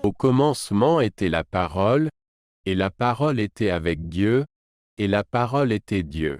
Au commencement était la parole, et la parole était avec Dieu, et la parole était Dieu.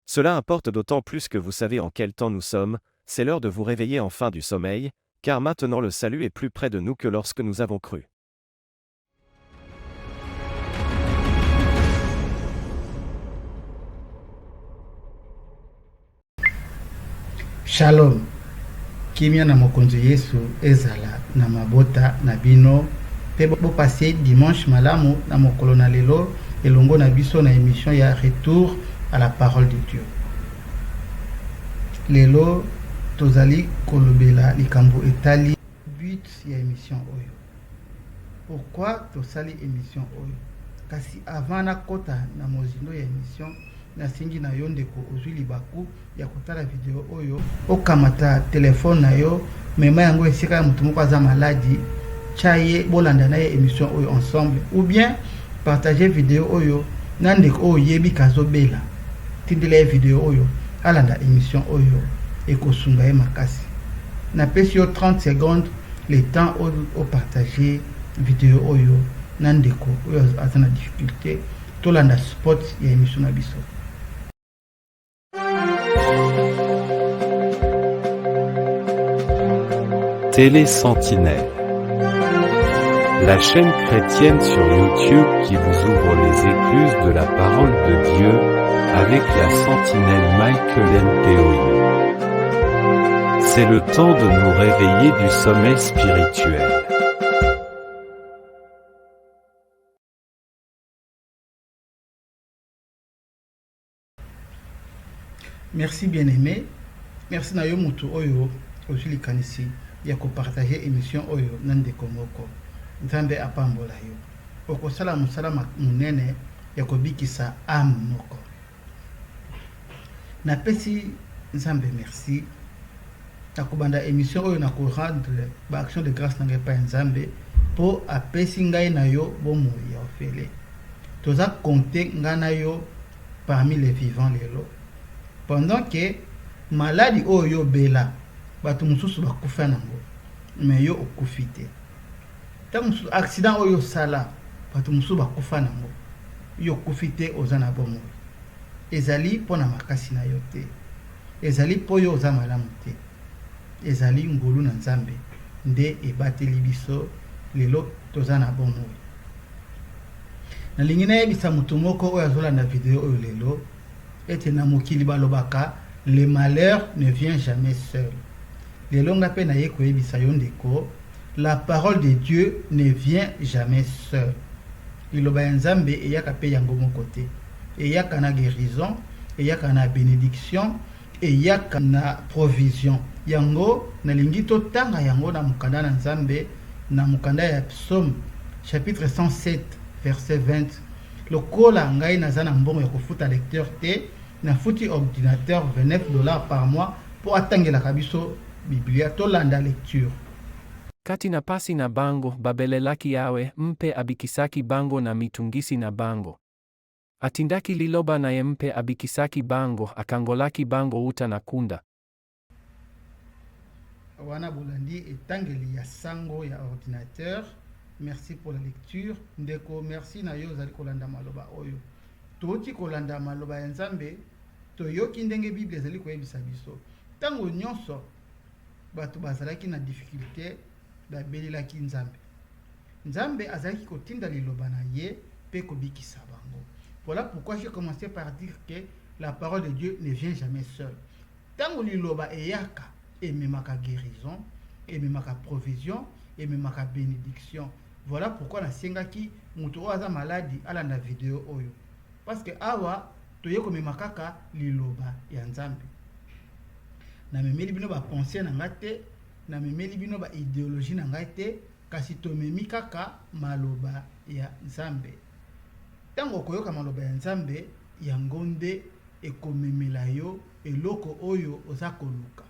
Cela importe d'autant plus que vous savez en quel temps nous sommes, c'est l'heure de vous réveiller enfin du sommeil, car maintenant le salut est plus près de nous que lorsque nous avons cru. Shalom. Kimia na mokonzi Yesu ezala na mabota na bino pe passer dimanche malamu na mokolo na lelo elongo na biso na émission ya retour à la parole de Dieu. Lelo tozali kolobela likambo etali but ya émission oyo. Pourquoi tosali émission oyo? Kasi avant na kota na mozindo ya émission nasingi na yo ndeko ozwi libaku ya kotala video oyo okamata telefone na yo mema yango esika ya mutu moko aza maladi chaye bolanda na ye émission oyo ensemble ou bien partager video oyo na ndeko oyo yebi kazobela tindela ye video oyo alanda émission oyo ekosunga ye makasi napesi yo 30 secondes le temps au partager video oyo na ndeko oyo aza na difficulté tolanda spot ya émission na biso. Télé Sentinelle, la chaîne chrétienne sur YouTube qui vous ouvre les écluses de la parole de Dieu, avec la sentinelle Michael Mpeoui. C'est le temps de nous réveiller du sommeil spirituel. Merci bien-aimé. Merci na yo mutu oyo ozuli kanisi ya kopartager émission oyo na ndeko moko. Nzambe apambola yo. Okosala mosala munene ya kobikisa âme moko. Napesi Nzambe merci. Nakobanda émission oyo na ko rendre ba action de grâce na ngai pa Nzambe po apesi ngai na yo bomo ya ofele. Toza compter ngana yo parmi les vivants lelo. Pendant que maladie oyo bela bato mususu bakufa nango mais yo okufi te. Tant accident oyo sala bato mususu bakufa nango yo okufi te oza na bomoi. Ezali pona makasi na yo te. Ezali po yo oza malamu te. Ezali ngolu na Nzambe nde ebateli biso lelo toza na bomoi. Nalingi nayebisa mutu moko oyo azolanda video oyo lelo ete na mokili balobaka le malheur ne vient jamais seul. Lelo nga pe na ye koyebisa yo ndeko la parole de Dieu ne vient jamais seul. Liloba ya Nzambe eyaka pe yango moko te. Eyaka na guérison, eyaka na bénédiction, eyaka na provision. Yango nalingi totanga yango na mukanda na Nzambe na mukanda ya Psaume chapitre 107 verset 20. Lokola ngai naza na mbongo ya kofuta lecteur te na futi ordinateur $29 par mois pour atangela kabiso Biblia tolanda lecture. Kati na pasi na bango babelelaki yawe mpe abikisaki bango na mitungisi na bango. Atindaki liloba na mpe abikisaki bango akangolaki bango uta na kunda. Wana bolandi etangeli ya sango ya ordinateur. Merci pour la lecture. Ndeko merci na yo zali kolanda maloba oyo. Toti kolanda maloba ya Nzambe toyoki ndenge Bible ezali koyebisa biso. Tango nyonso bato bazalaki na difficulté babelelaki Nzambe. Nzambe azalaki kotinda liloba na ye pe kobikisa bango. Voilà pourquoi j'ai commencé par dire que la parole de Dieu ne vient jamais seule. Tango liloba eyaka ememaka guérison, ememaka provision, ememaka bénédiction. Voilà pourquoi nasengaki mutu oyo aza maladi alanda video oyo. Parce que awa toye komemaka kaka liloba ya Nzambe. Na memeli bino ba pensée na ngate, na memeli bino ba idéologie na ngate, kasi tomemi kaka maloba ya Nzambe. Tango koyoka maloba ya Nzambe, yango nde ekomemela yo eloko oyo oza koluka.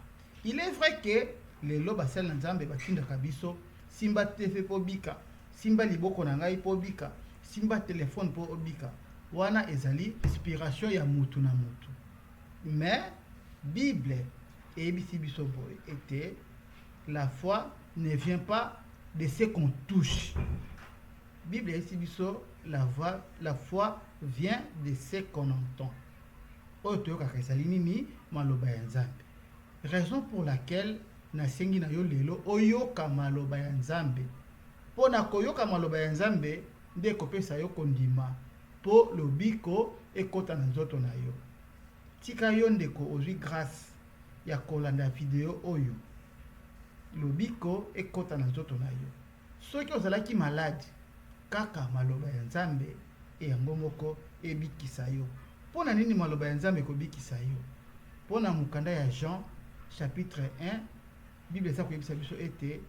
Il est vrai que lelo basala Nzambe batindaka biso simba TV po bika, simba liboko na ngai po bika, simba téléphone po obika. Wana ezali inspiration ya mutu na mutu. Mais Bible et bisi biso boy était la foi ne vient pas de ce qu'on touche. Bible et biso la foi vient de ce qu'on entend. Oyo ka ezali nini maloba ya Nzambe. Raison pour laquelle nasengi na yo lelo oyoka maloba ya Nzambe. Po na koyoka maloba ya Nzambe nde kopesa yo kondima po lobiko ekota na nzoto na yo. Tika yo ndeko ozwi grâce ya kolanda video oyo. Lobiko ekota na nzoto na yo. Soki ozalaki malade kaka maloba ya Nzambe yango moko ebikisa yo. Pona nini maloba ya Nzambe kobikisa yo? Pona mukanda ya Jean chapitre 1 Bible eza koyebisa biso ete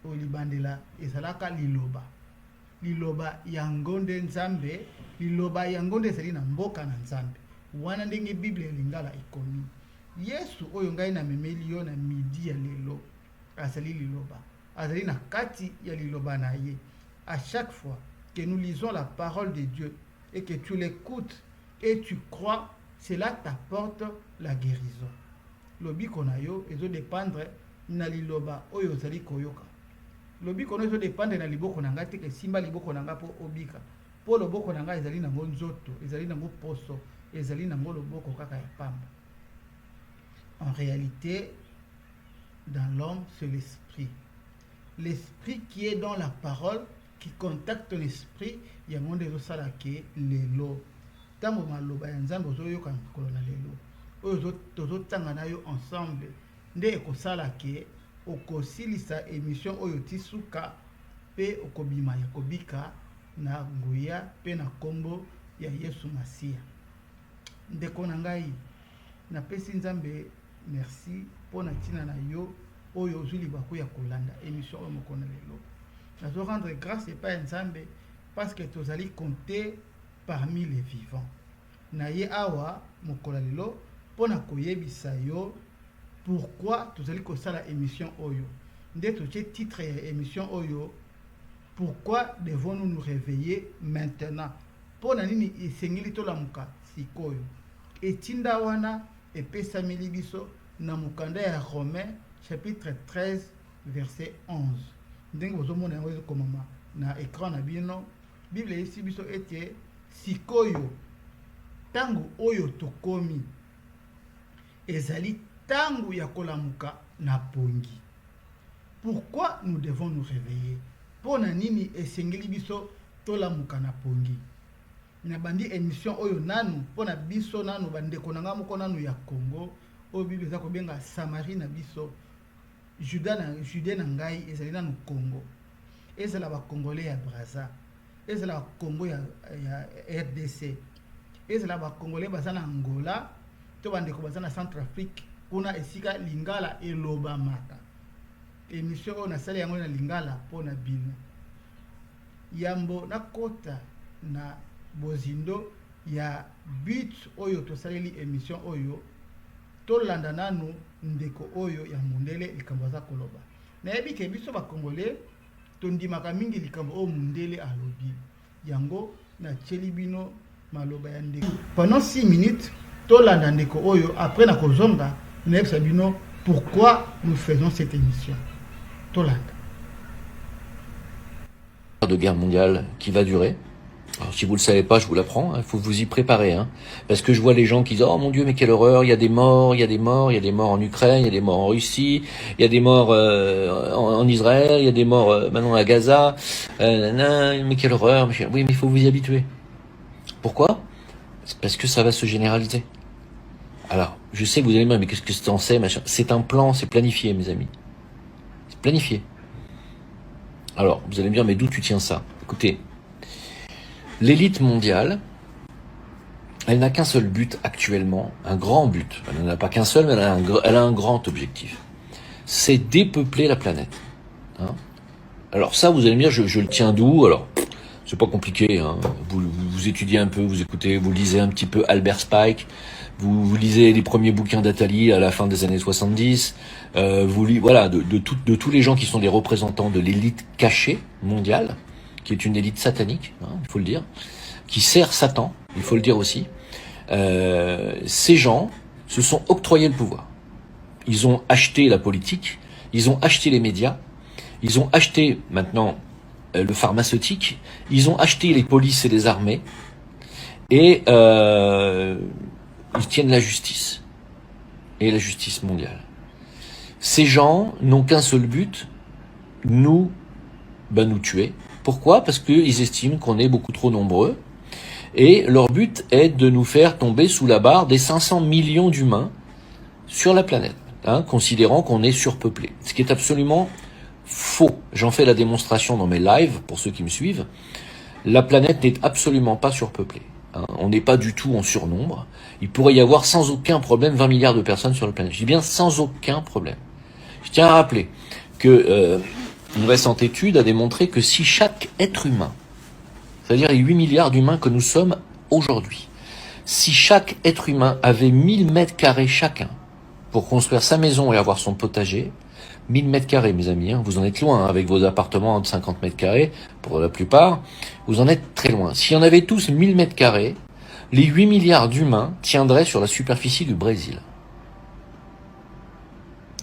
olibandela ezalaka liloba. Liloba yango nde Nzambe, liloba yango nde ezali na mboka na Nzambe. Wana ndenge Bible elingala ekomi. Yesu oyo ngai na memeli yo na midi ya lelo azali liloba. Azali na kati ya liloba na ye. À chaque fois que nous lisons la parole de Dieu et que tu l'écoutes et tu crois, cela t'apporte la guérison. Lobiko na yo ezo dépendre na liloba oyo ozali koyoka. Lobiko na ezo dépendre na liboko na ngati ke simba liboko na ngapo obika. Po loboko na nga ezali na nzoto, ezali na poso, ezali na loboko kaka ya pamba. En réalité, dans l'homme, c'est l'esprit. L'esprit qui est dans la parole, qui contacte l'esprit, il y a un monde de ça qui est l'élo. Tango maloba ya Nzambe ozoyoka mikolo na lelo. Oyo tozotanga na yo ensemble. Nde ekosala ke okosilisa émission oyo tisuka pe okobima ya kobika na nguya pe na kombo ya Yesu Masia. Ndeko na ngai na pesi Nzambe merci pona tina na yo oyo ozuli bako ya kolanda émission oyo mokona lelo. Nazo rendre grâce epai Nzambe parce que tozali compter parmi les vivants. Na ye awa mokola lelo pona koyebisa yo pourquoi tozali kosala émission oyo. Nde totie titre ya émission oyo pourquoi devons-nous nous réveiller maintenant? Pona nini esengeli tolamuka sikoyo. Etinda wana epesameli biso na mukanda ya Romains chapitre 13 verset 11. Ndenge bozomona yango ezokomama na écran na bino. Bible esi biso ete sikoyo tangu oyo tokomi ezali tangu ya kolamuka na pongi. Pourquoi nous devons nous réveiller? Pona nini esengeli biso tolamuka na pongi? Na bandi émission oyo nanu pona biso nanu bandeko na ngamoko nanu ya Congo oyo Bible eza kobenga Samarie na biso Juda na ngai ezali nanu Congo. Ezala ba Congolais ya Brazza, ezala ba Congo ya RDC, ezala ba Congolais bazana Angola, to bandeko bazana Centrafrique kuna esika lingala eloba maka. Émission oyo na sala yango na lingala pona bino. Yambo na kota na bozindo ya but oyo tosaleli émission oyo tolanda nanu ndeko oyo ya mundele likambo za koloba. Na yebi ke biso ba Congolais tondimaka mingi likambo o mundele alobi. Yango na chelibino maloba ya ndeko. Pendant 6 minutes tolanda ndeko oyo après na kozonga na yebisa bino pourquoi nous faisons cette émission. Tolanda. De guerre mondiale qui va durer. Alors, si vous le savez pas, je vous l'apprends, il faut vous y préparer, hein. Parce que je vois les gens qui disent, oh mon Dieu, mais quelle horreur, il y a des morts, il y a des morts, il y a des morts en Ukraine, il y a des morts en Russie, il y a des morts en Israël, il y a des morts maintenant à Gaza, mais quelle horreur, oui, mais il faut vous y habituer. Pourquoi? Parce que ça va se généraliser. Alors, je sais que vous allez me dire, mais qu'est-ce que t'en sais, machin. C'est un plan, c'est planifié, mes amis. C'est planifié. Alors, vous allez me dire, mais d'où tu tiens ça? Écoutez, l'élite mondiale, elle n'a qu'un seul but actuellement, un grand but. Elle n'en a pas qu'un seul, mais elle a un grand objectif. C'est dépeupler la planète. Hein. Alors ça, vous allez me dire, je le tiens d'où? Alors, c'est pas compliqué, hein. Vous étudiez un peu, vous écoutez, vous lisez un petit peu Albert Spike, vous lisez les premiers bouquins d'Attali à la fin des années 70, voilà, de tous les gens qui sont des représentants de l'élite cachée mondiale, qui est une élite satanique, hein, il faut le dire, qui sert Satan, il faut le dire aussi. Ces gens se sont octroyés le pouvoir. Ils ont acheté la politique, ils ont acheté les médias, ils ont acheté maintenant le pharmaceutique, ils ont acheté les polices et les armées, et ils tiennent la justice, et la justice mondiale. Ces gens n'ont qu'un seul but, nous tuer. Pourquoi? Parce qu'ils estiment qu'on est beaucoup trop nombreux, et leur but est de nous faire tomber sous la barre des 500 millions d'humains sur la planète, hein, considérant qu'on est surpeuplé. Ce qui est absolument faux. J'en fais la démonstration dans mes lives, pour ceux qui me suivent. La planète n'est absolument pas surpeuplée. Hein. On n'est pas du tout en surnombre. Il pourrait y avoir sans aucun problème 20 milliards de personnes sur la planète. Je dis bien sans aucun problème. Je tiens à rappeler que une récente étude a démontré que si chaque être humain, c'est-à-dire les 8 milliards d'humains que nous sommes aujourd'hui, si chaque être humain avait 1000 mètres carrés chacun pour construire sa maison et avoir son potager, 1000 mètres carrés, mes amis, hein, vous en êtes loin, hein, avec vos appartements de 50 mètres carrés, pour la plupart, vous en êtes très loin. Si on avait tous 1000 mètres carrés, les 8 milliards d'humains tiendraient sur la superficie du Brésil.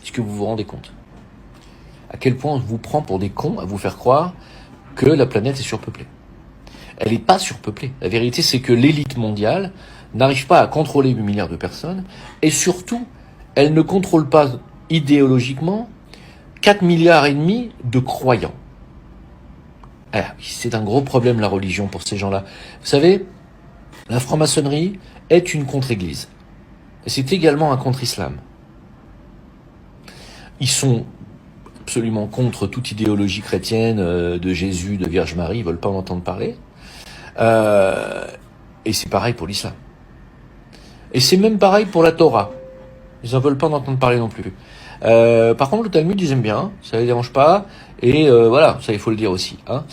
Est-ce que vous vous rendez compte? À quel point on vous prend pour des cons à vous faire croire que la planète est surpeuplée? Elle n'est pas surpeuplée. La vérité, c'est que l'élite mondiale n'arrive pas à contrôler 8 milliards de personnes, et surtout, elle ne contrôle pas idéologiquement 4 milliards et demi de croyants. C'est un gros problème, la religion, pour ces gens-là. Vous savez, la franc-maçonnerie est une contre-église. Et c'est également un contre-islam. Ils sont absolument contre toute idéologie chrétienne, de Jésus, de Vierge Marie, ils veulent pas en entendre parler. Et c'est pareil pour l'islam. Et c'est même pareil pour la Torah. Ils en veulent pas en entendre parler non plus. Par contre, le Talmud, ils aiment bien, ça les dérange pas, et voilà, ça il faut le dire aussi. Hein.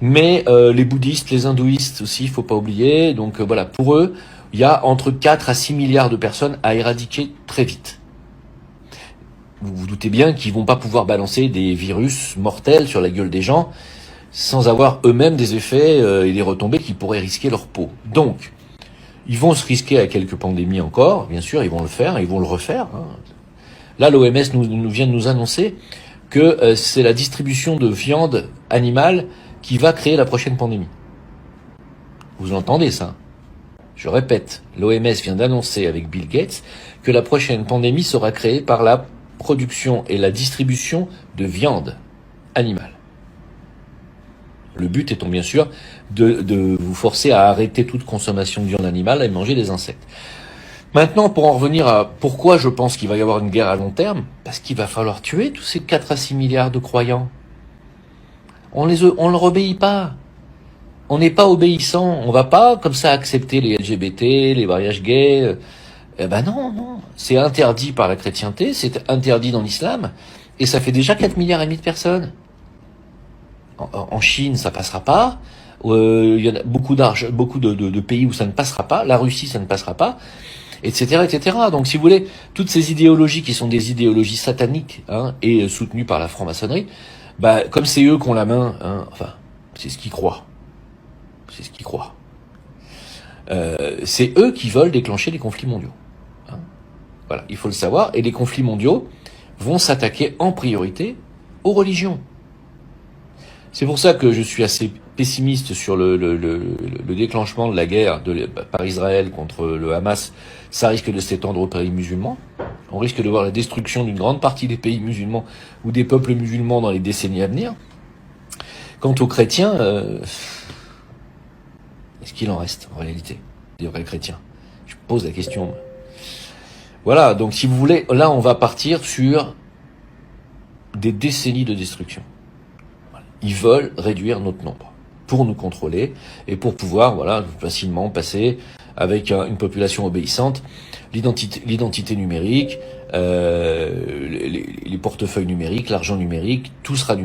Mais les bouddhistes, les hindouistes aussi, il faut pas oublier. Donc voilà, pour eux, il y a entre 4 à 6 milliards de personnes à éradiquer très vite. Vous vous doutez bien qu'ils vont pas pouvoir balancer des virus mortels sur la gueule des gens sans avoir eux-mêmes des effets et des retombées qui pourraient risquer leur peau. Donc, ils vont se risquer à quelques pandémies encore, bien sûr, ils vont le faire, ils vont le refaire. Hein. Là, l'OMS nous vient de nous annoncer que c'est la distribution de viande animale qui va créer la prochaine pandémie. Vous entendez ça? Je répète, l'OMS vient d'annoncer avec Bill Gates que la prochaine pandémie sera créée par la production et la distribution de animale. Le but étant bien sûr de vous forcer à arrêter toute consommation de viande animale et manger des insectes. Maintenant, pour en revenir à pourquoi je pense qu'il va y avoir une guerre à long terme, parce qu'il va falloir tuer tous ces 4 à 6 milliards de croyants. On leur obéit pas. On n'est pas obéissant. On va pas comme ça accepter les LGBT, les mariages gays. Non. C'est interdit par la chrétienté, c'est interdit dans l'islam, et ça fait déjà 4 milliards et demi de personnes. En Chine, ça passera pas. Il y en a beaucoup de pays où ça ne passera pas. La Russie, ça ne passera pas, etc., etc. Donc, si vous voulez, toutes ces idéologies qui sont des idéologies sataniques, hein, et soutenues par la franc-maçonnerie, comme c'est eux qui ont la main, hein, enfin, c'est ce qu'ils croient. C'est ce qu'ils croient. C'est eux qui veulent déclencher les conflits mondiaux. Hein. Voilà, il faut le savoir. Et les conflits mondiaux vont s'attaquer en priorité aux religions. C'est pour ça que je suis assez pessimiste sur le déclenchement de la guerre par Israël contre le Hamas. Ça risque de s'étendre aux pays musulmans. On risque de voir la destruction d'une grande partie des pays musulmans ou des peuples musulmans dans les décennies à venir. Quant aux chrétiens, est-ce qu'il en reste en réalité, des vrais chrétiens? Je pose la question. Voilà, donc si vous voulez, là on va partir sur des décennies de destruction. Ils veulent réduire notre nombre pour nous contrôler et pour pouvoir, facilement passer une population obéissante, l'identité numérique, les portefeuilles numériques, l'argent numérique, tout sera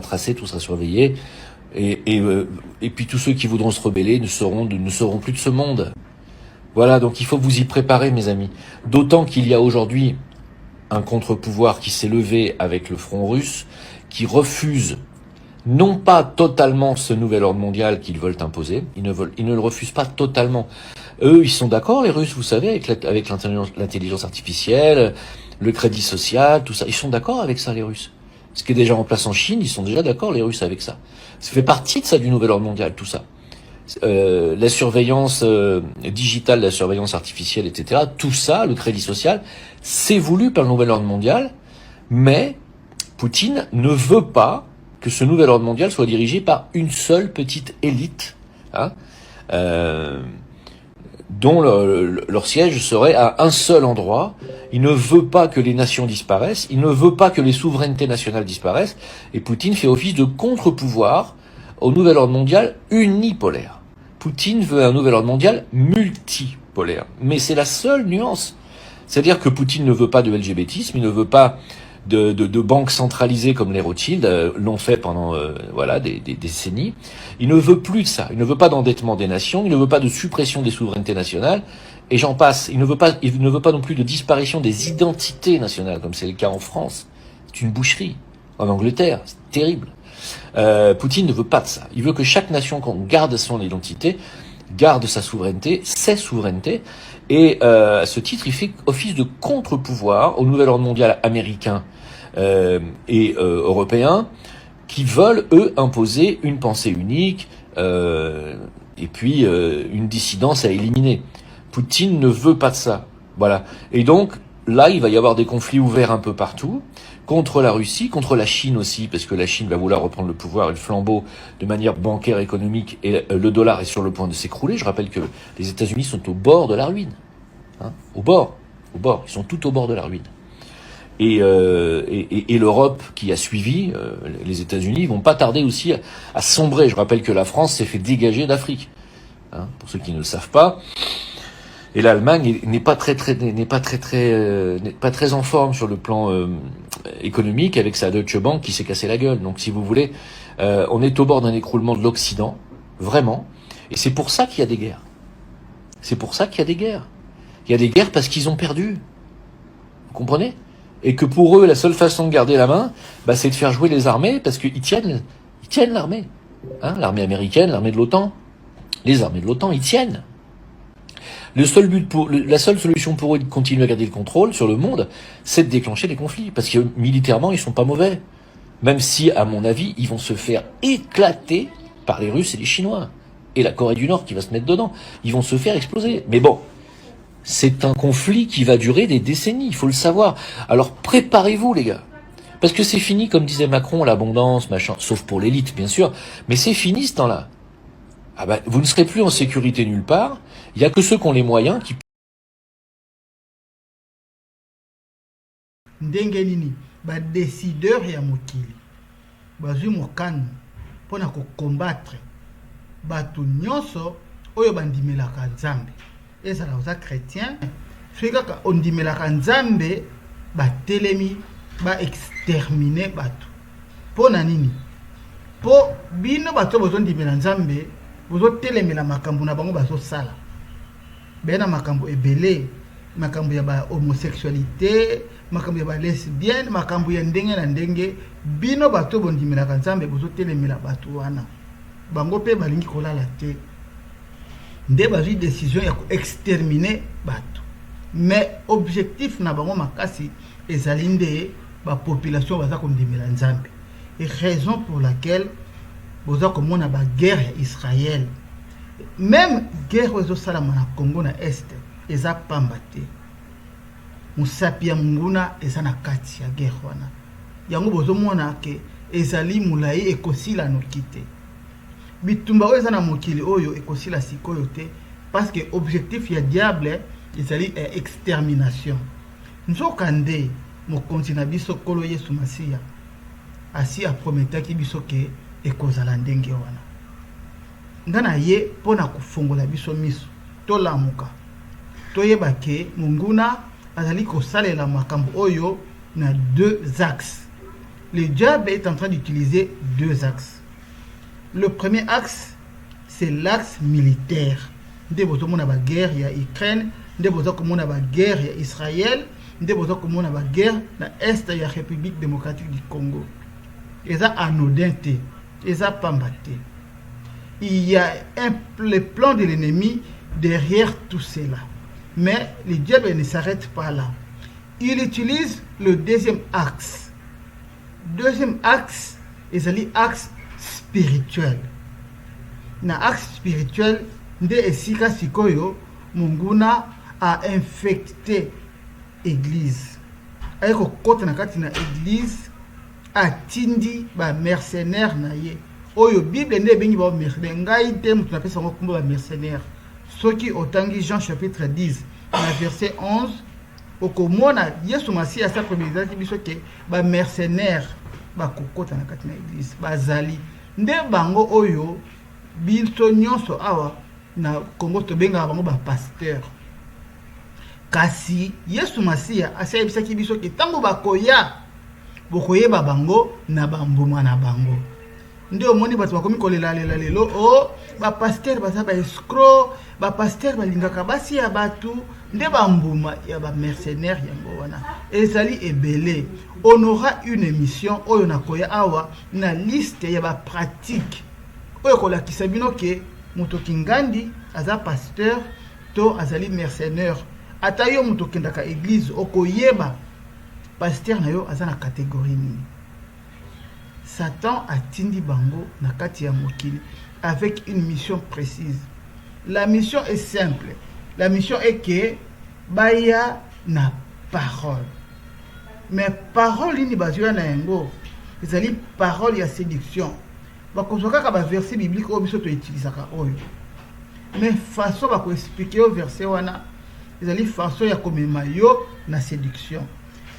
tracé, tout sera surveillé, et puis tous ceux qui voudront se rebeller ne seront plus de ce monde. Voilà, donc il faut vous y préparer, mes amis. D'autant qu'il y a aujourd'hui un contre-pouvoir qui s'est levé avec le front russe, qui refuse non pas totalement ce nouvel ordre mondial qu'ils veulent imposer, ils ne le refusent pas totalement. Eux, ils sont d'accord, les Russes, vous savez, avec l'intelligence artificielle, le crédit social, tout ça. Ils sont d'accord avec ça, les Russes. Ce qui est déjà en place en Chine, ils sont déjà d'accord, les Russes, avec ça. Ça fait partie de ça, du nouvel ordre mondial, tout ça. La surveillance digitale, la surveillance artificielle, etc. Tout ça, le crédit social, c'est voulu par le nouvel ordre mondial, mais Poutine ne veut pas que ce nouvel ordre mondial soit dirigé par une seule petite élite, hein, dont leur siège serait à un seul endroit. Il ne veut pas que les nations disparaissent, il ne veut pas que les souverainetés nationales disparaissent, et Poutine fait office de contre-pouvoir au nouvel ordre mondial unipolaire. Poutine veut un nouvel ordre mondial multipolaire, mais c'est la seule nuance. C'est-à-dire que Poutine ne veut pas de LGBTisme, il ne veut pas de banques centralisées comme les Rothschild l'ont fait pendant des décennies. Il ne veut plus de ça. Il ne veut pas d'endettement des nations. Il ne veut pas de suppression des souverainetés nationales. Et j'en passe. Il ne veut pas non plus de disparition des identités nationales, comme c'est le cas en France. C'est une boucherie. En Angleterre, c'est terrible. Poutine ne veut pas de ça. Il veut que chaque nation garde son identité, garde sa souveraineté, ses souverainetés. Et à ce titre, il fait office de contre-pouvoir au nouvel ordre mondial américain et européen, qui veulent, eux, imposer une pensée unique et puis une dissidence à éliminer. Poutine ne veut pas de ça. Voilà. Et donc, là, il va y avoir des conflits ouverts un peu partout, contre la Russie, contre la Chine aussi, parce que la Chine va vouloir reprendre le pouvoir et le flambeau de manière bancaire, économique, et le dollar est sur le point de s'écrouler. Je rappelle que les États-Unis sont au bord de la ruine. Hein, au bord. Ils sont tout au bord de la ruine. Et l'Europe qui a suivi, les États-Unis, vont pas tarder aussi à sombrer. Je rappelle que la France s'est fait dégager d'Afrique. Hein, pour ceux qui ne le savent pas. Et l'Allemagne n'est pas très en forme sur le plan économique, avec sa Deutsche Bank qui s'est cassé la gueule. Donc, si vous voulez, on est au bord d'un écroulement de l'Occident, vraiment. Et c'est pour ça qu'il y a des guerres. Il y a des guerres parce qu'ils ont perdu. Vous comprenez ? Et que pour eux, la seule façon de garder la main, c'est de faire jouer les armées, parce qu'ils tiennent l'armée. Hein, l'armée américaine, l'armée de l'OTAN. Les armées de l'OTAN, ils tiennent. La seule solution pour eux de continuer à garder le contrôle sur le monde, c'est de déclencher des conflits. Parce que militairement, ils sont pas mauvais. Même si, à mon avis, ils vont se faire éclater par les Russes et les Chinois. Et la Corée du Nord qui va se mettre dedans. Ils vont se faire exploser. Mais bon, c'est un conflit qui va durer des décennies, il faut le savoir. Alors préparez-vous, les gars. Parce que c'est fini, comme disait Macron, l'abondance, machin. Sauf pour l'élite, bien sûr. Mais c'est fini ce temps-là. Vous ne serez plus en sécurité nulle part. Il n'y a que ceux qui ont les moyens qui... ndenge nini badécideur ya mokili bazwi mokano mpona kokombattre bato nyonso oyo bandimelaka nzambe ezala oza chrétien soki kaka ondimelaka nzambe batelemi baextermine bato mpona nini mpo bino bato bozondimela nzambe bozotelemela makambo na bango bazosala bena makambo ebele makambo ya ba homosexualité makambo ya ba lesbienne makambo ya ndenge na ndenge bino bato bondimelaka nzambe bozotelemela bato wana bango pe balingi kolala te nde bazwi décision ya koextermine bato mais objectif na bango makasi ezali nde bapopulation baza kondimela nzambe et raison pour laquelle boza komona baguerre ya Israël même guerre oyo ezosalama na Congo na este eza pamba te mosapi ya monguna eza na kati ya guerre wana yango bozomona ke ezali molai ekosila noki te bitumba oyo eza na mokili oyo ekosila sikoyo te parce que objectif ya diable ezali extermination nzoka nde mokonzi na biso kolo Yesu Masiya asi aprometaki biso ke ekozala ndenge wana nga na ye mpona kofongola biso miso tolamuka toyeba ke monguna azali kosalela makambo oyo na deux axes. Le diable est en train d'utiliser deux axes. Le premier axe, c'est l'axe militaire. Nde bozomona ba guerre ya Ukraine, nde bozomona ba guerre ya Israël, nde bozomona ba guerre na est ya République démocratique du Congo. Eza anodin te, eza pamba te. Il y a le plan de l'ennemi derrière tout cela. Mais le diable ne s'arrête pas là. Il utilise le deuxième axe. Deuxième axe, c'est l'axe spirituel. Na axe spirituel, nde esika sikoyo munguna a infecté église. Ayeko kota na kati na église atindi ba mercenaire na ye. Oyo Bible nde bengi ba mercenaire. Ngai te mutu na pesa ngoko ba mercenaire. Soki otangi Jean chapitre 10, na verset 11, okomona Yesu Masiya asa préméditation biso ke ba mercenaire ba kokota na kati na église bazali nde bango oyo biso nyonso awa na Congo tobenga bango ba pasteur. Kasi Yesu Masiya asa yebisaki biso ke tango bakoya bokoyeba bango na bambuma na bango. Nde omoni bato bakomi kolela lelo o ba pasteur baza ba escroc, ba pasteur balingaka basi ya batu, nde bambuma ya ba mercenaire yango wana. Ezali ebele. On aura une émission oyo nakoya awa na liste ya ba pratique. Oyo kolakisa bino ke moto kingandi aza pasteur to azali mercenaire. Ata yo moto kendaka église okoyeba pasteur na yo aza na catégorie nini. Satan a tindi bango na kati ya mokili avec une mission précise. La mission est simple. La mission est que baya na parole. Mais parole ni bazwa na yango. Ezali parole ya séduction. Bakozoka ka ba verset biblique o biso to utilisaka oyo. Mais façon ba ko expliquer au verset wana ezali façon ya komema yo na séduction.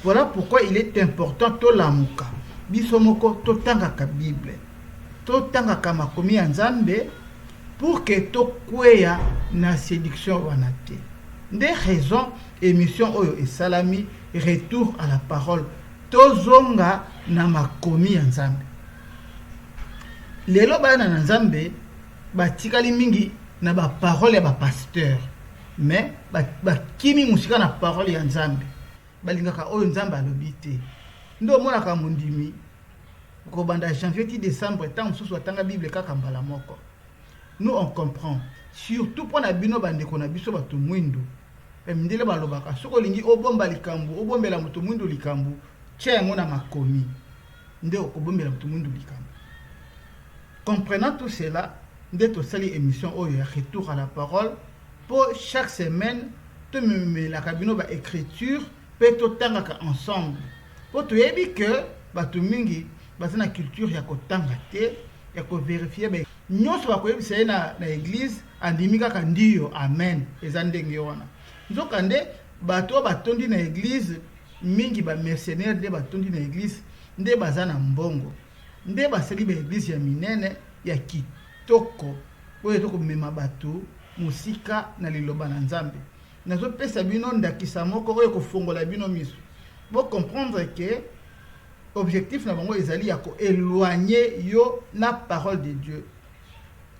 Voilà pourquoi il est important to lamuka. Biso moko totangaka Bible, totangaka makomi ya Nzambe pour que tokweya na séduction wana te. Nde raison émission oyo esalami retour à la parole tozonga na makomi ya Nzambe. Lelo bana na Nzambe batikali mingi na ba parole ya ba pasteur, mais kimi musika na parole ya Nzambe balingaka oyo Nzambe alobi te. Ndo mona ka mundimi ko banda janvier ti décembre tant mususu atanga Bible kaka mbala moko. Nous on comprend surtout pour na bino bande ko na biso batu mwindu ndele balobaka soko lingi obomba likambu obombela mutu mwindu likambu tche ngona makomi nde okobombela mutu mwindu likambu. Comprenant tout cela, nde to sali émission oyo ya retour à la parole pour chaque semaine te me la kabino ba écriture pe to tangaka ensemble. Pour te dire que batu mingi bazana culture ya kotanga te ya ko vérifier be nyonso ba ko yebisa na église andimika ka ndiyo amen ezandenge wana nzoka nde bato batondi na église mingi ba mercenaire de batondi na église nde bazana mbongo nde baseli ba église ya minene ya kitoko oyo to ko mema bato musika na liloba na Nzambe nazo pesa bino ndakisa moko oyo ko fongola bino miso. Pour comprendre que l'objectif na bango ezali ya ko éloigner yo na parole de Dieu.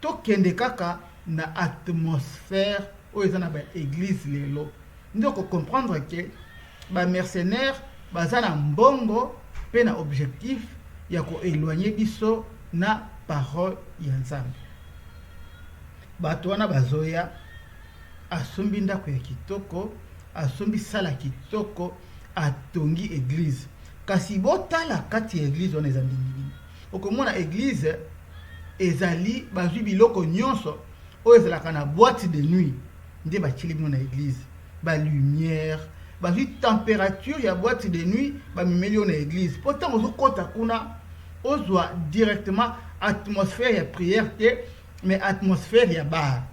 To kende kaka na atmosphère o ezana ba église lelo. Ndoko comprendre que ba mercenaire bazana mbongo pe na objectif ya ko éloigner biso na parole ya Nzambe. Bato wana bazoya asombi ndako ya kitoko, asombi sala kitoko, atongi église. Kasi botala kati église on ezali nini. Okomona église ezali bazwi biloko nyonso o ezalaka na boîte de nuit. Nde bachili bino na église. Ba lumière, bazwi température ya boîte de nuit ba mimeli na église. Pourtant ozokota kuna ozwa directement atmosphère ya prière te mais atmosphère ya bar.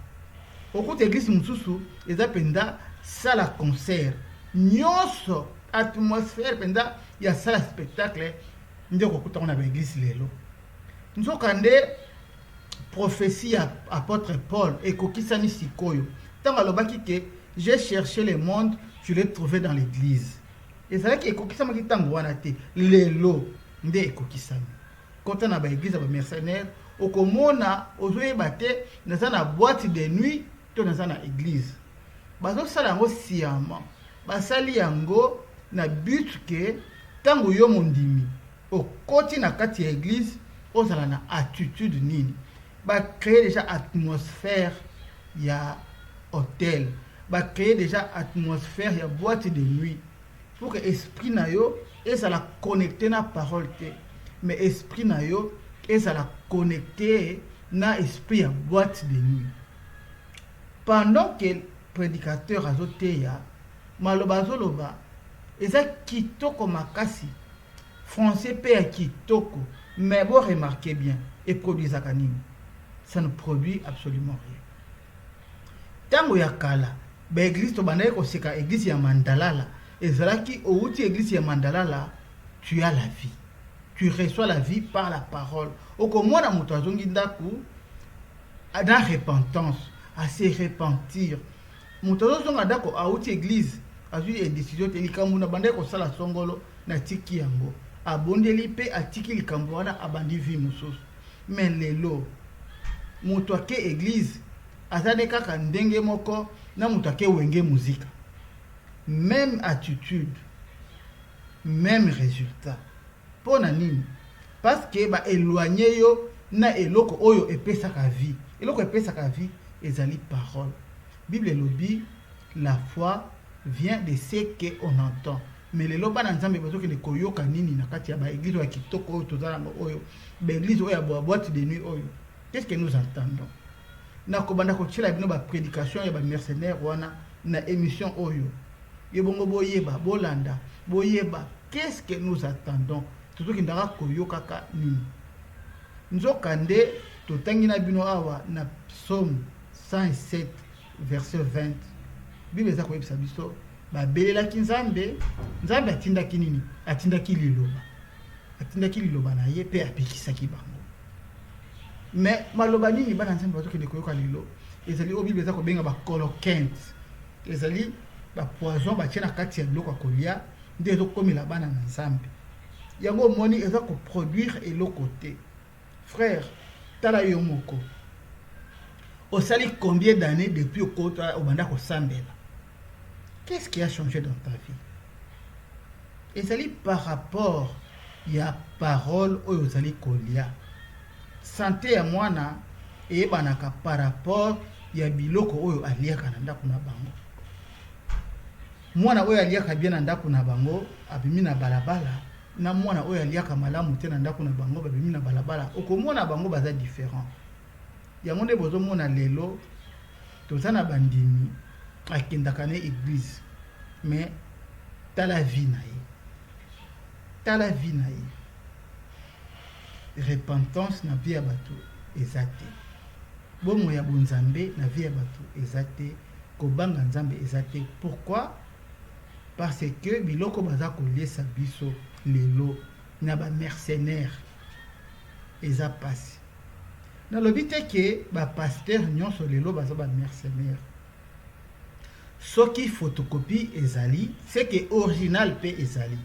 Okute église mususu eza penda sala concert. Nyonso atmosphère penda ya sala spectacle ndeko kuta na église lelo. Nzoka nde prophétie ya apôtre Paul ekokisani sikoyo. tant alobaki que j'ai cherché le monde, je l'ai trouvé dans l'église. Et c'est là que ekokisama ki tango wana te lelo nde ekokisami. Kota na ba église ba mercenaire okomona ozoyeba te naza na boîte de nuit to naza na église. Bazosala yango sciemment. Basali yango na but que tango yo mondimi okoti na kati ya église ozala na attitude nini. Ba créer déjà atmosphère ya hôtel. Ba créer déjà atmosphère ya boîte de nuit. Pour que l'esprit na yo ezala connecté na parole te. Mais esprit na yo ezala connecté na esprit ya boîte de nuit. Pendant que le prédicateur azoteya maloba zoloba eza kitoko makasi français pe ya kitoko, mais bon remarquez bien et produisaka nini, ça ne produit absolument rien. Tango ya kala ba église to banaye koseka église ya Mandalala ezalaki outi église ya Mandalala, tu as la vie, tu reçois la vie par la parole. Okomona moto azongi ndaku dans repentance, à se repentir. Moto azonga ndako outi église azui une décision te likambo na bande ko sala songolo na tiki yango abondeli pe atiki likambo wana abandi vie mosusu. Mais lelo moto ake église azane kaka ndenge moko na moto ake wenge muzika, même attitude, même résultat. Pona nini? Parce que ba éloigné yo na eloko oyo epesaka vie. Eloko epesaka vie ezali parole. Bible lobi la foi vient de ce que on entend. Mais les loba na nzambe bazo ke koyoka nini na kati ya ba église ya kitoko oyo tozala oyo ba église oyo ya boîte de nuit oyo. Qu'est-ce que nous entendons? Na kobanda ko tshela bino ba prédication ya ba mercenaires wana na émission oyo. Yebongo boyeba bolanda boyeba, qu'est-ce que nous attendons? Tout ki ndaka koyoka ka nini. Nzokande totangi na bino awa na Psaume 107 verset 20. Bible za koyebisa biso babelelaki nzambe atindaki nini? Atindaki liloba na ye pe apekisaki bango. Mais maloba nini bana nzambe bazokende koyoka lelo ezali o Bible za kobenga ba coloquinte, ezali ba poison batie na kati ya biloko ya kolia nde ezokomela bana na nzambe. Yango moni eza ko produire eloko te. Frère, tala yo moko osali combien d'années depuis au banda ko sambela? Qu'est-ce qui a changé dans ta vie? Et ça par rapport ya parole oyo ozali kolia. Santé ya mwana ebanaka par rapport ya biloko oyo aliaka na ndako na bango. Mwana oyo aliaka bien na ndako na bango abimi na balabala, na mwana oyo aliaka malamu te na ndako na bango babimi na balabala. Okomona bango baza différent. Yango nde bozomona lelo tozana bandimi akendaka na église, mais tala vie na ye, tala vie na ye. Repentance na vie ya bato eza te, bomo ya bonzambe na vie ya bato eza te, kobanga nzambe eza te. Pourquoi? Parce que biloko baza koliesa biso lelo na ba mercenaire eza pasi. Na lobite ke ba pasteur nyonso lelo baza ba mercenaire. Soki photocopie ezali, c'est que original pe ezali.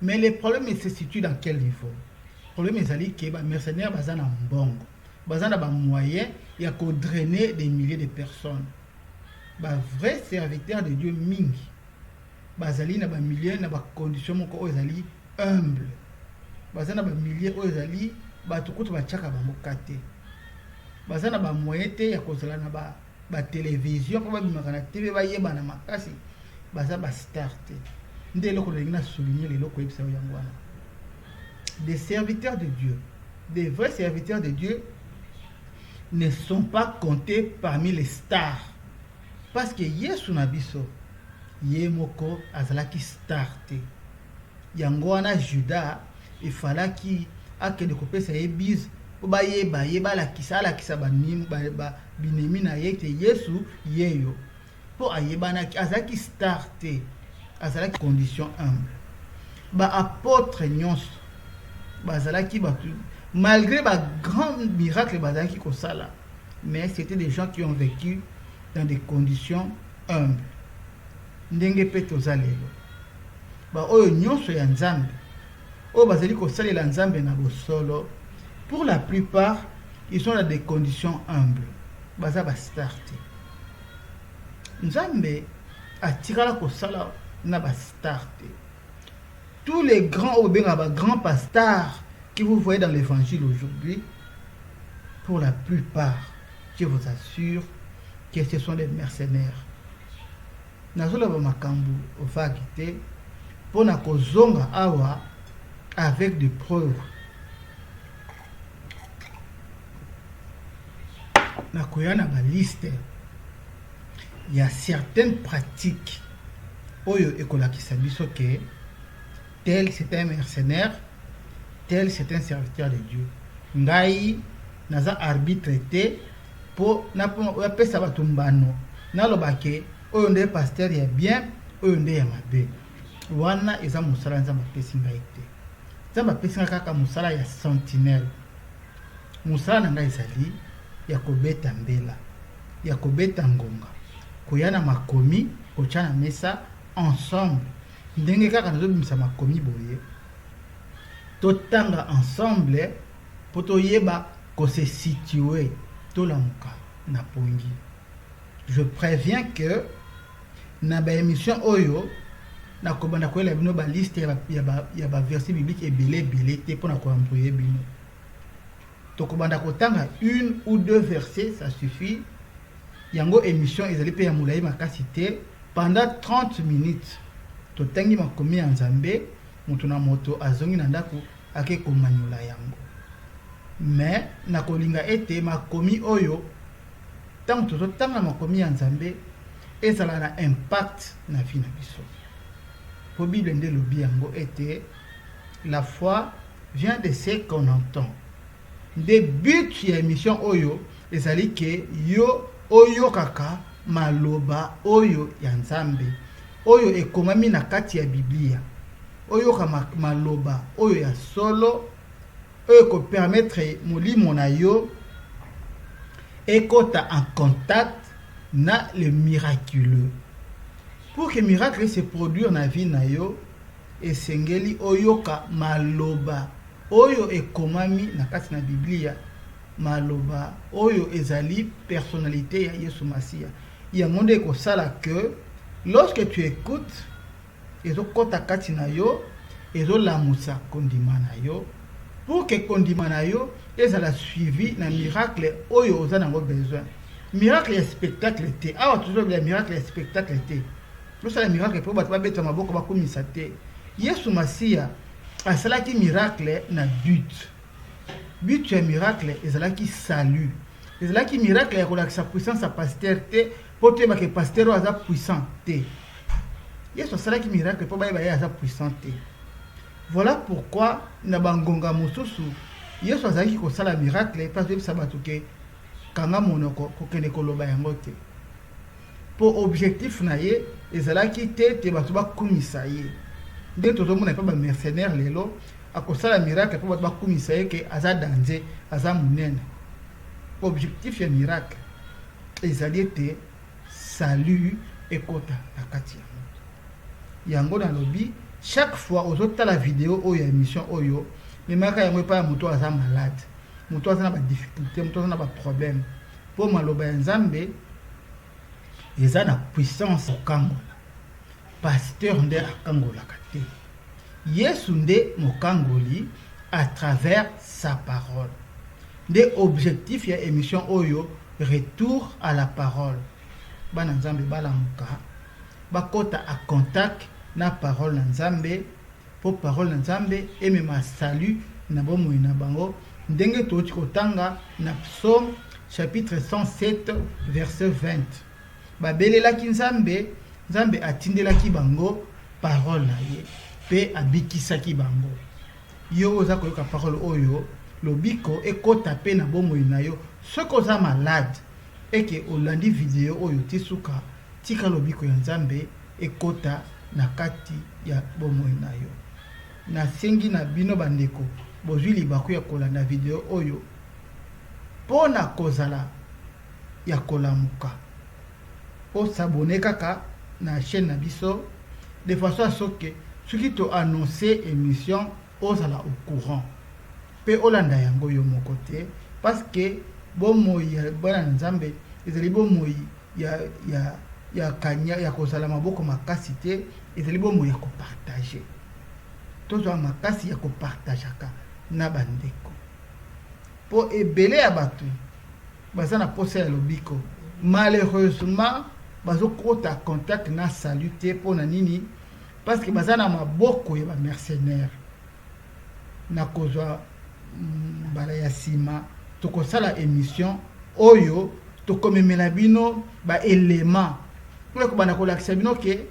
Mais le problème se situe dans quel niveau? Le problème ezali ke ba mercenaire baza na mbongo, baza na ba moyen ya ko drainer des milliers de personnes. Ba vrai serviteur de Dieu mingi bazali na ba milliers na ba condition moko ezali humble, baza na ba milliers ezali bato kutu bachaka bango kate, baza na ba moyen te ya kozala na ba télévision ko babimaka na TV bayeba na makasi, baza ba star te. Nde eloko na souligner leloko yebisa yango wana. Des serviteurs de Dieu, des vrais serviteurs de Dieu ne sont pas comptés parmi les stars, parce que Yesu na biso ye moko azalaki star te. Yango wana Juda ifalaki akende kopesa ye bise po bayeba lakisa binemi na ye te Yesu yeyo po ayebanaki azalaki star te, azalaki condition humble. Ba apôtre nyonso bazalaki batu malgré ba grand miracle bazalaki kosala, mais c'était des gens qui ont vécu dans des conditions humbles. Ndenge pe toza lelo. Ba oyo nyonso ya Nzambe. Oyo bazali kosalela Nzambe na bosolo. Pour la plupart, ils sont dans des conditions humbles. Baza ba starte. Nzambe atikala kosala na ba starte. Tous les grands ou bien grands pasteurs que vous voyez dans l'évangile aujourd'hui, pour la plupart, je vous assure que ce sont des mercenaires. Nazola ba makambu ovagite pona kozonga awa avec des preuves. Nakoya na ba liste. Il y a certaines pratiques oyo ekolakisa biso ke tel c'est un mercenaire, tel c'est un serviteur de Dieu. Ngai naza arbitre te po na pesa batumbano nalobake oyo nde pasteur ya bien oyo nde ya mabe. Wana eza musala nzamba pesi ngai te. Nzamba pesi ngai kaka musala ya sentinelle. Musala na ngai ezali ya kobeta mbela, ya kobeta ngonga, koyana makomi kochana mesa ensemble. Ndenge kaka nazobimisa makomi boye totanga ensemble po toyeba ko se situer tolamuka na pongi. Je préviens que na ba émission oyo na kobanda koyela bino ba liste ya ba verset biblique ebele te pona ko employer bino. To kobanda kotanga une ou deux versets ça suffit. Yango émission ezali pe ya mulayi makasi te pendant 30 minutes. Totangi makomi ya Nzambe mutu na moto azongi na ndako ake komanyola yango. Mais nakolinga ete makomi oyo tango tozotanga makomi ya Nzambe ezala na impact na vie na biso. Po Bible nde lobi yango ete la foi vient de ce qu'on entend. Nde but ya émission oyo ezali ke yo oyo kaka maloba oyo ya Nzambe. Oyo ekomami na kati ya Biblia. Oyo kama maloba oyo ya solo oyo ko permettre molimo na yo ekota en contact na le miraculeux. Pour que miracle se produise na vie na yo esengeli oyo ka maloba oyo ekomami na kati na Biblia. Maloba oyo ezali personnalité ya Yesu Masia. Yango nde ko sala que lorsque tu écoutes, ezo kota kati na yo, ezo lamusa kondima na yo, pour que kondima na yo ezala suivi na miracle oyo oza nango besoin. Miracle ya spectacle te. Awa toujours le miracle ya spectacle te. Losala miracle po bato babeta maboko bakomisa te. Yesu Masia asalaki miracle na but. But ya miracle ezalaki salut. Ezalaki miracle ya kolakisa puissance ya pasteur te. Pote ba ke pasteur aza puissant te. Yesu asalaki miracle po ba aza puissant te. Voilà pourquoi na bangonga mosusu Yesu azalaki kosala miracle parce que sabatu ke kanga monoko kokende koloba yango te. Po objectif na ye ezalaki te bato bakumisa ye. Nde tozomona pa ba mercenaire lelo akosala miracle po bato bakumisa ye ke aza danger, aza munene. Objectif ya miracle ezali te salut ekota na kati yango na lobi chaque fois ozota la vidéo oyo ya émission oyo memaka yango pa moto aza malade, moto aza na ba difficulté, moto aza na ba problème. Po maloba ya Nzambe eza na puissance okangola. Pasteur nde akangola kate. Yesu nde mokangoli à travers sa parole. Nde objectif ya émission oyo retour à la parole. Bana Nzambe balamuka bakota à contact na parole na Nzambe po parole na Nzambe emema salut na bomoi na bango ndenge toti kotanga na psaume chapitre 107 verset 20. Babelelaki Nzambe, Nzambe atindelaki bango parole na ye pe abikisaki bango. Yo oza koyoka parole oyo lobiko ekota pe na bomoi na yo soko za malade eke olandi video oyo tisuka tika lobiko ya Nzambe ekota na kati ya bomoi na yo. Na sengi na bino bandeko bozwi libaku ya kolanda video oyo pona kozala ya kolamuka osabone kaka na chaîne na biso de façon à ce que soki to annoncer émission ozala au courant pe olanda yango yo moko te parce que bomoi ya bana nzambe ezali bomoi ya kanya ya kozala maboko makasi te ezali bomoi ya kopartage tozwa makasi ya kopartageaka na bandeko po ebele ya bato baza na posa ya lobiko malheureusement bazokota contact na salut te mpo na nini parce que baza na maboko ya bamercenaire na kozwa mbala ya nsima tokosala émission oyo tokomemela bino baélément mpona kobanda kolakisa bino ke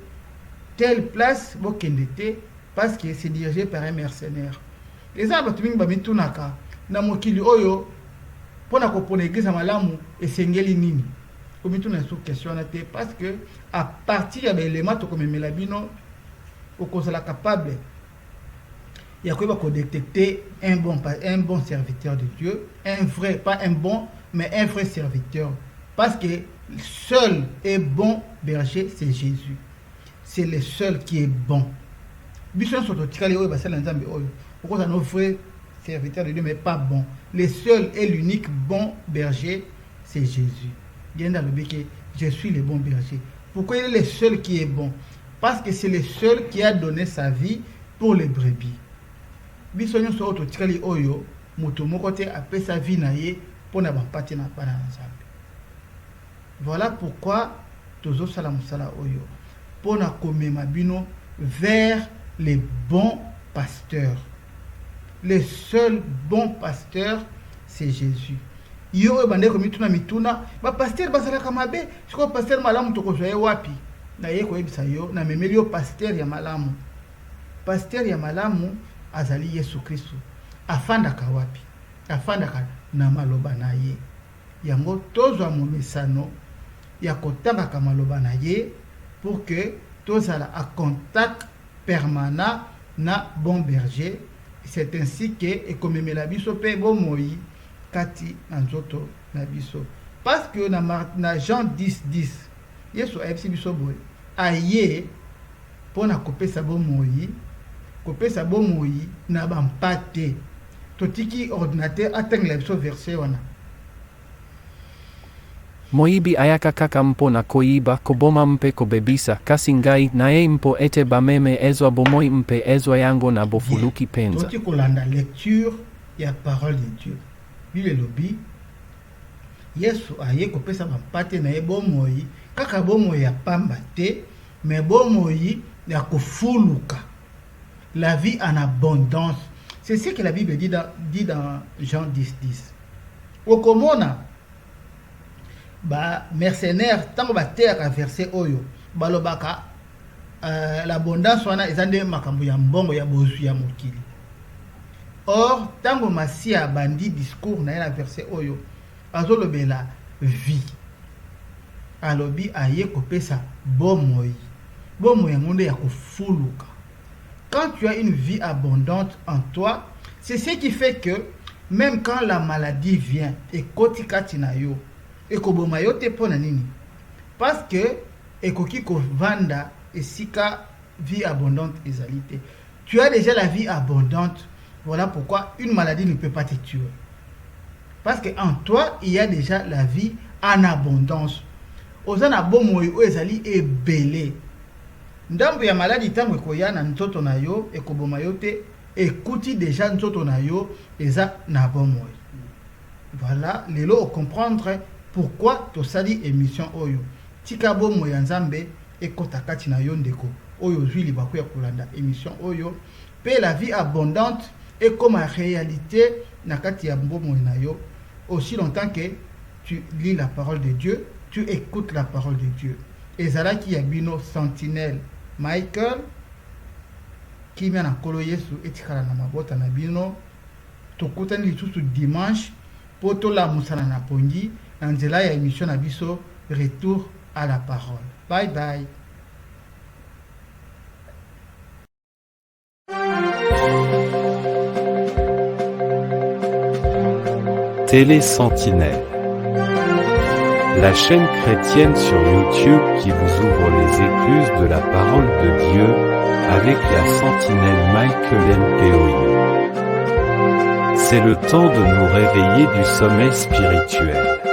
telle place bokende te parce que c'est dirigé par un mercenaire eza na bato mingi bamitunaka na mokili oyo mpona kopona eglize ya malamu esengeli nini komituna sur question wana te parce que à partir ya baélément tokomemela bino okozala capable ya koyeba kodétecter un bon serviteur de Dieu, un vrai, pas un bon, mais un vrai serviteur. Parce que seul et bon berger, c'est Jésus. C'est le seul qui est bon. Bisson sototikali oyo basala nzambe oyo. Pourquoi ça nos vrais serviteurs de Dieu mais pas bon. Le seul et l'unique bon berger, c'est Jésus. Bien dans le béquet, je suis le bon berger. Pourquoi il est le seul qui est bon? Parce que c'est le seul qui a donné sa vie pour les brebis. Biso nyonso oyo totikali oyo moto moko te apesa vie na ye mpona bampati na bana na nzambe. Voilà pourquoi tozosala mosala oyo mpona komema bino vers les bons pasteurs. Le seul bon pasteur, c'est Jésus. Yo oyo bandeko mituna bapasteur bazalaka mabe sikoyo pasteur malamu tokozwa ye wapi na ye koyebisa yo na memeli yo pasteur ya malamu. Pasteur ya malamu azali Yesu Kristo afandaka wapi afandaka na maloba na ye yango tozwa momesano ya kotambaka maloba na ye pour que tozala à contact permanent na bon berger. C'est ainsi que ekomemela biso pe bomoi kati na nzoto na biso parce que na Jean 10:10 Yesu ayebisi biso boye aye mpona kopesa bomoi kopesa bomoi na bampate totiki ordinateur atengela biso verset wana. Moibi ayaka kaka mpo na koiba koboma mpe kobebisa kasi ngai naye mpo ete bameme ezwa bomoi mpe ezwa yango na bofuluki penza. Toti kolanda lecture ya parole de Dieu. Bible lobi Yesu aye kopesa bampate na ye bomoi kaka bomoi ya pamba te mais bomoi ya kofuluka. La vie en abondance. C'est ce que la Bible dit dans Jean 10:10. Okomona ba mercenaire tango ba terre verset oyo balobaka l'abondance wana ezande makambo ya mbongo ya bozu ya mokili. Or tango Masia bandi discours na la verset oyo azolobela vie. Alobi aye kopesa bomoi. Bomoi ngonde ya kofuluka. Quand tu as une vie abondante en toi, c'est ce qui fait que même quand la maladie vient, et kotikati na yo, et koboma yo te pona nini, parce que ekoki ko vanda et sika vie abondante ezalité. Tu as déjà la vie abondante, voilà pourquoi une maladie ne peut pas te tuer. Parce que en toi, il y a déjà la vie en abondance. Ozana bomoy o ezali ebele. Ndambo ya maladi tango ekoya na nzoto na yo ekoboma yo te ekuti déjà nzoto na yo eza na bomoi. Voilà, lelo o comprendre pourquoi tosali émission oyo. Tika bomoi ya Nzambe ekota kati na yo ndeko oyo zwi libako ya kolanda émission oyo pe la vie abondante est comme en réalité na kati ya bomoi na yo aussi longtemps que tu lis la parole de Dieu, tu écoutes la parole de Dieu. Ezala ki ya bino sentinelle Michael qui m'a nakolo Yesu etikala na mabota na bino tokutani lisusu dimanche poto la musana na pongi na nzela ya émission na biso retour à la parole. Bye bye. Télé Sentinelle. la chaîne chrétienne sur YouTube qui vous ouvre les écluses de la parole de Dieu, avec la sentinelle Michael Mpoyi. C'est le temps de nous réveiller du sommeil spirituel.